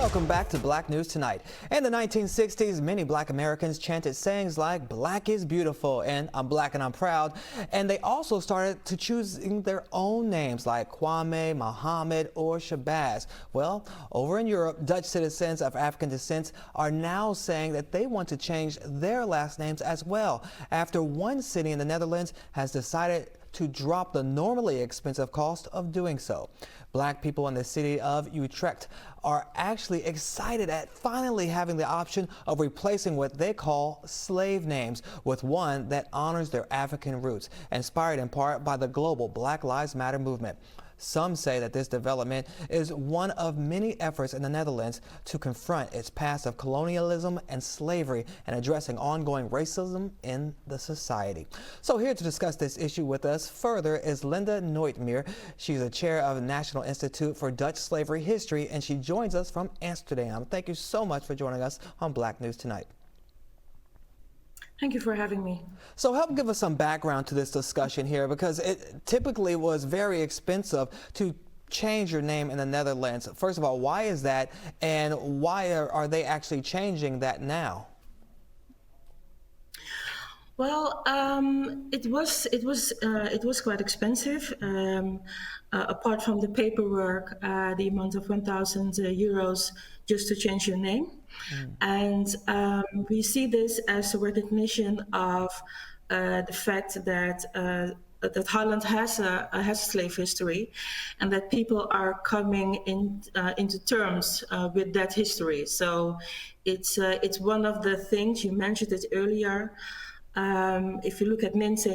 Welcome back to Black News Tonight. In the 1960s, many Black Americans chanted sayings like "Black is beautiful" and "I'm Black and I'm proud." And they also started to choosing their own names like Kwame, Muhammad, or Shabazz. Well, over in Europe, Dutch citizens of African descent are now saying that they want to change their last names as well, after one city in the Netherlands has decided to drop the normally expensive cost of doing so. Black people in the city of Utrecht are actually excited at finally having the option of replacing what they call slave names with one that honors their African roots, inspired in part by the global Black Lives Matter movement. Some say that this development is one of many efforts in the Netherlands to confront its past of colonialism and slavery and addressing ongoing racism in the society. So here to discuss this issue with us further is Linda Nooitmeer. She's the chair of the National Institute for Dutch Slavery History, and she joins us from Amsterdam. Thank you so much for joining us on Black News Tonight. Thank you for having me. So help give us some background to this discussion here, because it typically was very expensive to change your name in the Netherlands. First of all, why is that, and why are they actually changing that now? Well, it was quite expensive. Apart from the paperwork, the amount of 1,000 euros just to change your name. And we see this as a recognition of the fact that that Holland has a slave history, and that people are coming into terms with that history. So it's one of the things, you mentioned it earlier. If you look at Ninse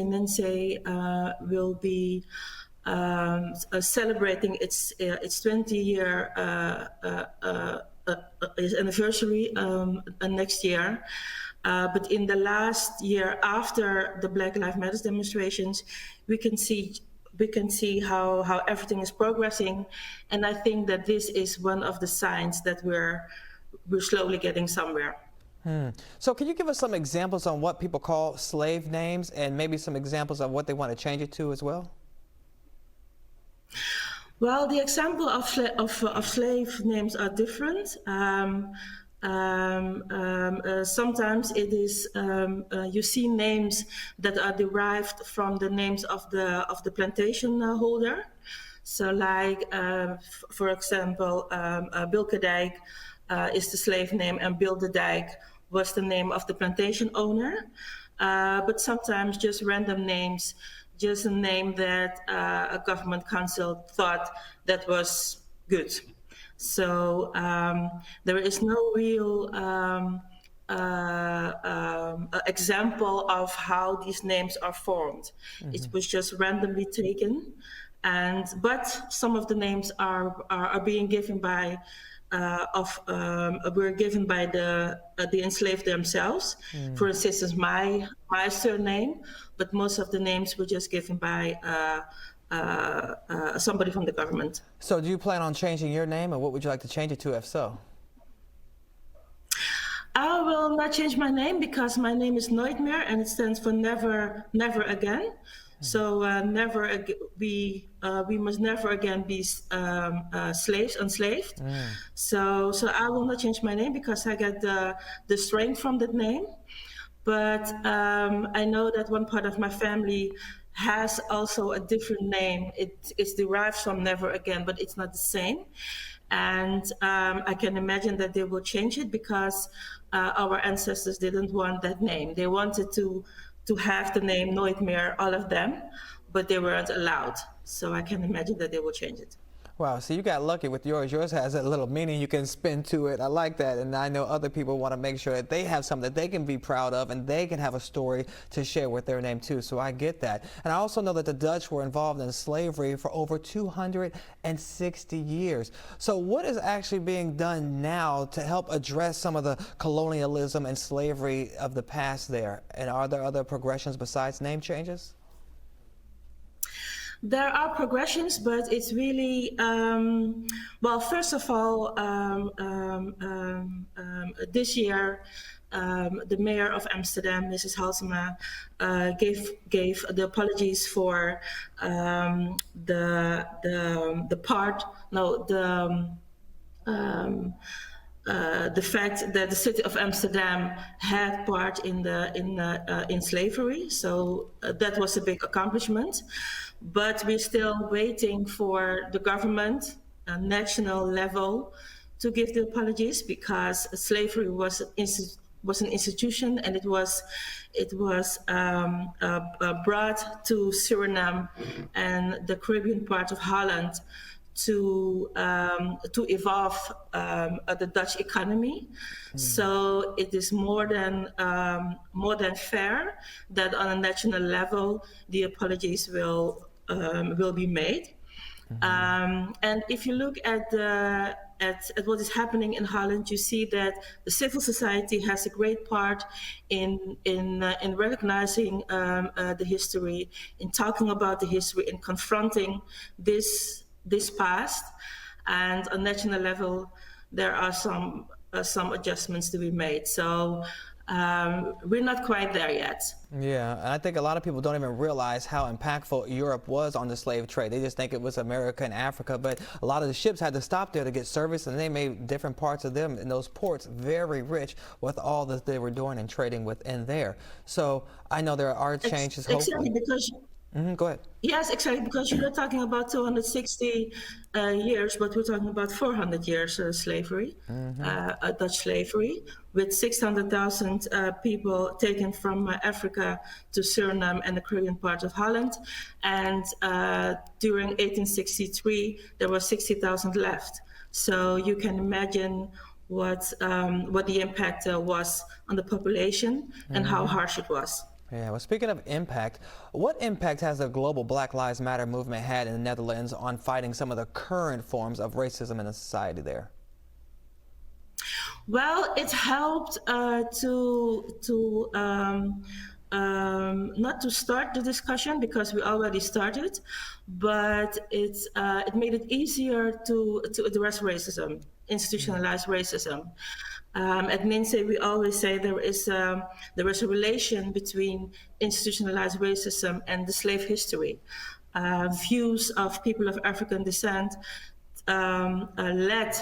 will be celebrating its 20-year anniversary next year. But in the last year after the Black Lives Matter demonstrations, we can see how everything is progressing, and I think that this is one of the signs that we're slowly getting somewhere. So can you give us some examples on what people call slave names, and maybe some examples of what they want to change it to as well? Well, the example of slave names are different. Sometimes it is you see names that are derived from the names of the plantation holder. So, like for example, Bilkedijk is the slave name, and Bilderdijk was the name of the plantation owner. But sometimes just random names, just a name that a government council thought that was good. So there is no real example of how these names are formed. It was just randomly taken, but some of the names are being given by were given by the enslaved themselves. For instance, my surname, but most of the names were just given by somebody from the government. So do you plan on changing your name, or what would you like to change it to if so? I will not change my name because my name is Nooitmeer, and it stands for never, never again. So we must never again be enslaved. So I will not change my name because I get the strength from that name. But I know that one part of my family has also a different name. It's derived from never again, but it's not the same. And I can imagine that they will change it because our ancestors didn't want that name. They wanted to have the name Nooitmeer, all of them, but they weren't allowed. So I can imagine that they will change it. Wow, so you got lucky with yours. Yours has a little meaning you can spin to it. I like that, and I know other people want to make sure that they have something that they can be proud of, and they can have a story to share with their name too, so I get that. And I also know that the Dutch were involved in slavery for over 260 years. So what is actually being done now to help address some of the colonialism and slavery of the past there? And are there other progressions besides name changes? There are progressions, but it's really, well, first of all, this year, the mayor of Amsterdam, Mrs. Halsema, gave the apologies for the part, no, the fact that the city of Amsterdam had part in slavery, so that was a big accomplishment. But we're still waiting for the government, national level, to give the apologies, because slavery was an institution, and it was brought to Suriname and the Caribbean part of Holland to evolve the Dutch economy. So it is more than fair that on a national level the apologies will be made. And if you look at what is happening in Holland, you see that the civil society has a great part in recognizing the history, in talking about the history, in confronting this past. And on national level, there are some adjustments to be made. So we're not quite there yet. Yeah, and I think a lot of people don't even realize how impactful Europe was on the slave trade. They just think it was America and Africa, but a lot of the ships had to stop there to get service, and they made different parts of them in those ports very rich with all that they were doing and trading within there. So I know there are changes. Exactly, because Go ahead. yes, exactly, because you're not talking about 260 years, but we're talking about 400 years slavery, Dutch slavery, with 600,000 people taken from Africa to Suriname and the Caribbean part of Holland. And during 1863, there was 60,000 left. So you can imagine what the impact was on the population and how harsh it was. Yeah, well, speaking of impact, what impact has the global Black Lives Matter movement had in the Netherlands on fighting some of the current forms of racism in the society there? Well, it helped not to start the discussion, because we already started, but it made it easier to address racism, institutionalized racism. At NINSE, we always say there is a relation between institutionalized racism and the slave history. Views of people of African descent led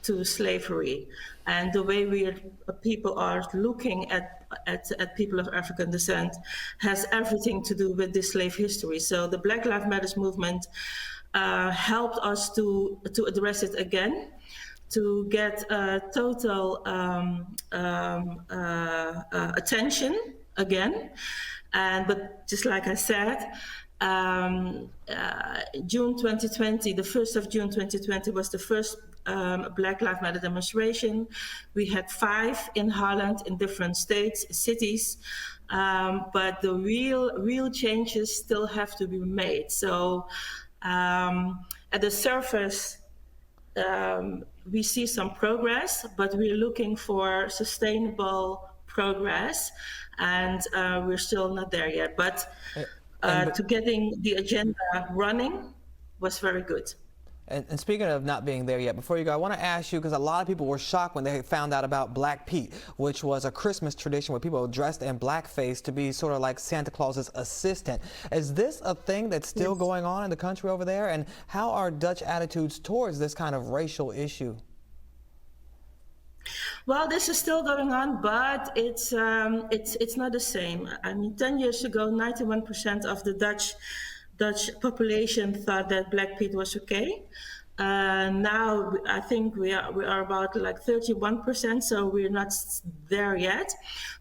to slavery, and the way people are looking at people of African descent has everything to do with this slave history. So the Black Lives Matter movement helped us to address it again, to get total attention again. But just like I said, June 2020, the 1st of June 2020 was the first Black Lives Matter demonstration. We had 5 in Holland, in different states, cities, but the real changes still have to be made. So at the surface, we see some progress, but we're looking for sustainable progress, and we're still not there yet. But to getting the agenda running was very good. And speaking of not being there yet, before you go, I want to ask you, because a lot of people were shocked when they found out about Black Pete, which was a Christmas tradition where people dressed in blackface to be sort of like Santa Claus's assistant. Is this a thing that's still going on in the country over there? And how are Dutch attitudes towards this kind of racial issue? Well, this is still going on, but it's not the same. I mean, 10 years ago, 91% of the Dutch population thought that Black Pete was okay. Now I think we are about like 31%, so we're not there yet.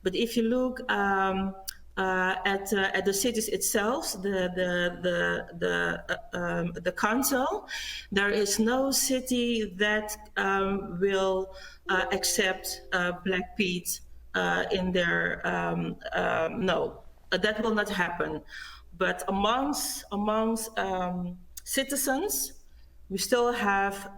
But if you look at the cities itself, the council, there is no city that will accept Black Pete in their no, that will not happen. But amongst citizens, we still have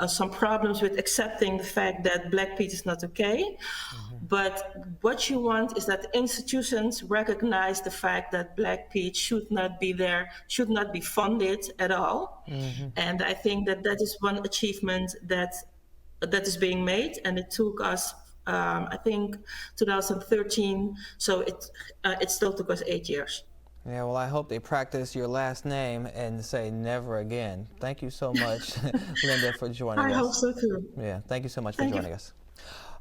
some problems with accepting the fact that Black Pete is not okay. But what you want is that institutions recognize the fact that Black Pete should not be there, should not be funded at all. And I think that is one achievement that is being made, and it took us I think 2013, so it still took us 8 years. Yeah, well, I hope they practice your last name and say never again. Thank you so much, Linda, for joining I hope us. so too. Yeah, thank you so much for Thank you. joining us.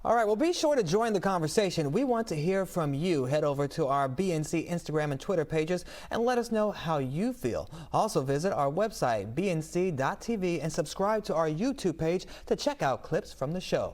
All right, well, be sure to join the conversation. We want to hear from you. Head over to our BNC Instagram and Twitter pages and let us know how you feel. Also visit our website, bnc.tv, and subscribe to our YouTube page to check out clips from the show.